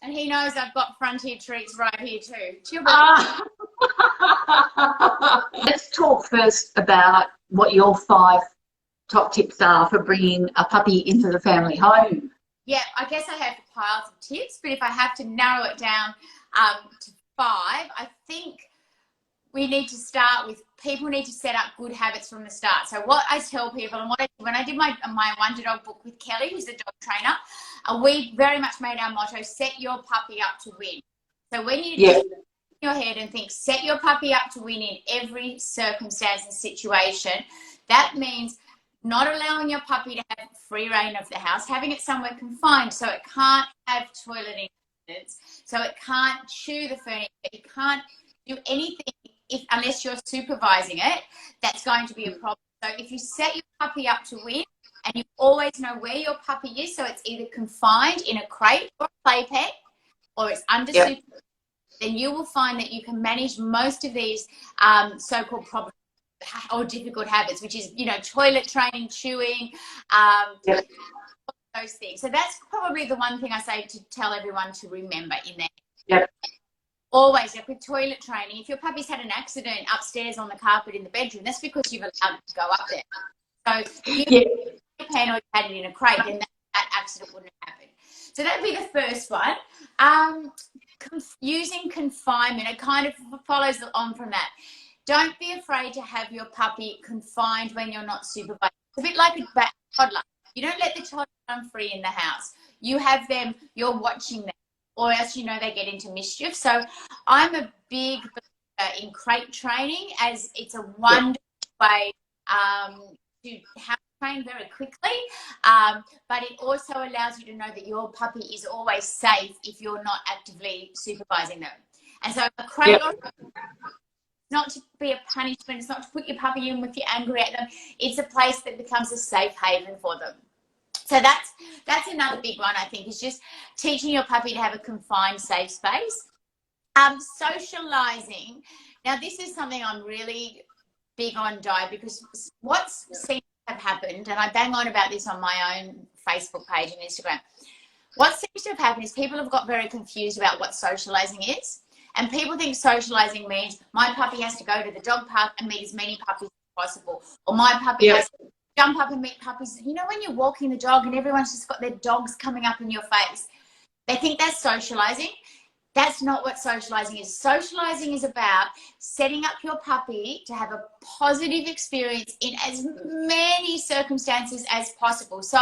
And he knows I've got frontier treats right here too. Let's talk first about what your 5 top tips are for bringing a puppy into the family home. Yeah, I guess I have piles of tips, but if I have to narrow it down to 5, I think we need to start with people need to set up good habits from the start. So what I tell people, and when I did my Wonder Dog book with Kelly, who's the dog trainer, we very much made our motto, set your puppy up to win. So when you just in your head and think, set your puppy up to win in every circumstance and situation, that means not allowing your puppy to have free reign of the house, having it somewhere confined so it can't have toilet incidents, so it can't chew the furniture, it can't do anything unless you're supervising it. That's going to be a problem. So if you set your puppy up to win and you always know where your puppy is, so it's either confined in a crate or a play pet or it's under supervision, then you will find that you can manage most of these so-called problems or difficult habits, which is, you know, toilet training, chewing, those things. So that's probably the one thing I say to tell everyone to remember in there. Always, like with toilet training, if your puppy's had an accident upstairs on the carpet in the bedroom, that's because you've allowed it to go up there. So if you had or you had it in a crate, then that accident wouldn't have happened. So that would be the first one. Using confinement, it kind of follows on from that. Don't be afraid to have your puppy confined when you're not supervised. It's a bit like a toddler. You don't let the toddler run free in the house. You have them, you're watching them, or else you know they get into mischief. So I'm a big believer in crate training, as it's a wonderful way to have train very quickly, but it also allows you to know that your puppy is always safe if you're not actively supervising them. And so a crate not to be a punishment, it's not to put your puppy in if you're angry at them, it's a place that becomes a safe haven for them. So that's another big one, I think, is just teaching your puppy to have a confined, safe space. Socializing. Now, this is something I'm really big on, Di, because what seems to have happened, and I bang on about this on my own Facebook page and Instagram, what seems to have happened is people have got very confused about what socializing is. And people think socializing means my puppy has to go to the dog park and meet as many puppies as possible, or my puppy has to jump up and meet puppies. You know, when you're walking the dog and everyone's just got their dogs coming up in your face, they think that's socializing. That's not what socializing is. Socializing is about setting up your puppy to have a positive experience in as many circumstances as possible. So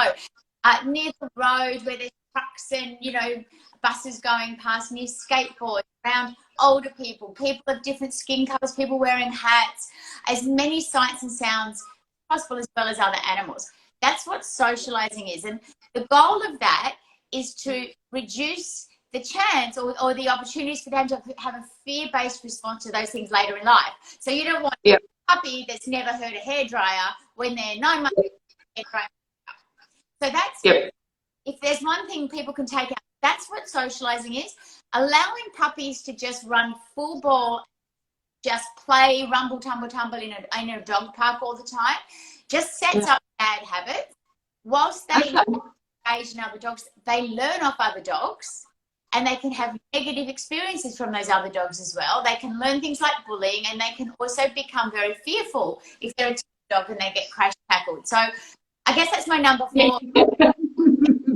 near the road where there's trucks and, you know, buses going past, near skateboards, around older people, people of different skin colours, people wearing hats, as many sights and sounds as possible, as well as other animals. That's what socializing is. And the goal of that is to reduce the chance or the opportunities for them to have a fear-based response to those things later in life. So you don't want a puppy that's never heard a hairdryer when they're 9 months old. So that's, if there's one thing people can take out, that's what socializing is. Allowing puppies to just run full ball, just play, rumble, tumble, tumble in a dog park all the time, just sets up bad habits. Whilst they engage in other dogs, they learn off other dogs, and they can have negative experiences from those other dogs as well. They can learn things like bullying, and they can also become very fearful if they're a dog and they get crash tackled. So I guess that's my number 4.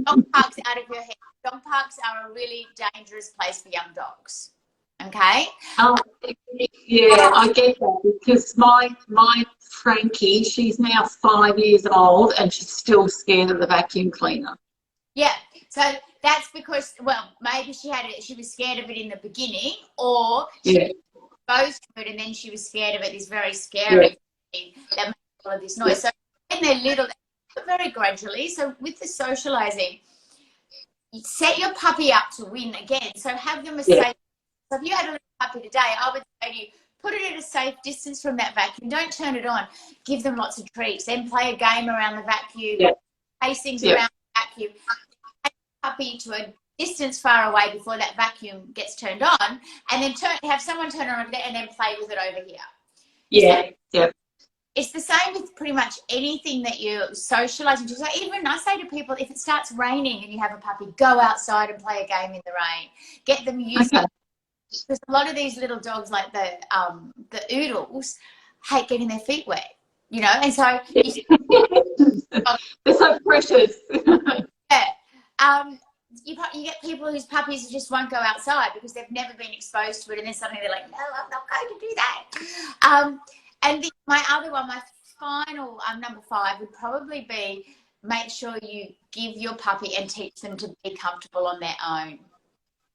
Dog parks out of your head. Dog parks are a really dangerous place for young dogs. Okay? Yeah, I get that, because my Frankie, she's now 5 years old and she's still scared of the vacuum cleaner. Yeah, so that's because, well, maybe she was scared of it in the beginning, or she was exposed to it and then she was scared of it, this very scary thing that makes all of this noise. So when they're little, very gradually. So with the socializing, you set your puppy up to win again. So have them a safe. So if you had a little puppy today, I would say to you, put it at a safe distance from that vacuum. Don't turn it on. Give them lots of treats. Then play a game around the vacuum. Place things around the vacuum. Take the puppy to a distance far away before that vacuum gets turned on, and then have someone turn on over there and then play with it over here. it's the same with pretty much anything that you're socializing to. So even I say to people, if it starts raining and you have a puppy, go outside and play a game in the rain. Get them used to it. Because a lot of these little dogs, like the oodles, hate getting their feet wet, you know, and so they're so precious. yeah. You get people whose puppies just won't go outside because they've never been exposed to it, and then suddenly they're like, no, I'm not going to do that. And my other one, my final number 5 would probably be make sure you give your puppy and teach them to be comfortable on their own.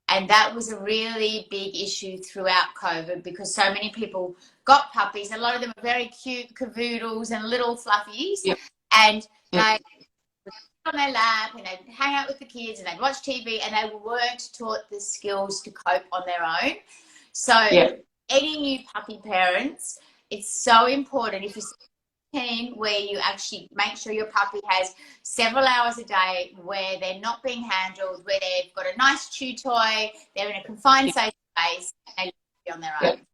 And that was a really big issue throughout COVID because so many people got puppies. A lot of them are very cute cavoodles and little fluffies. Yep. And they would sit on their lap and they'd hang out with the kids and they'd watch TV and they weren't taught the skills to cope on their own. So any new puppy parents, it's so important if you're where you actually make sure your puppy has several hours a day where they're not being handled, where they've got a nice chew toy, they're in a confined safe space, and they be on their own.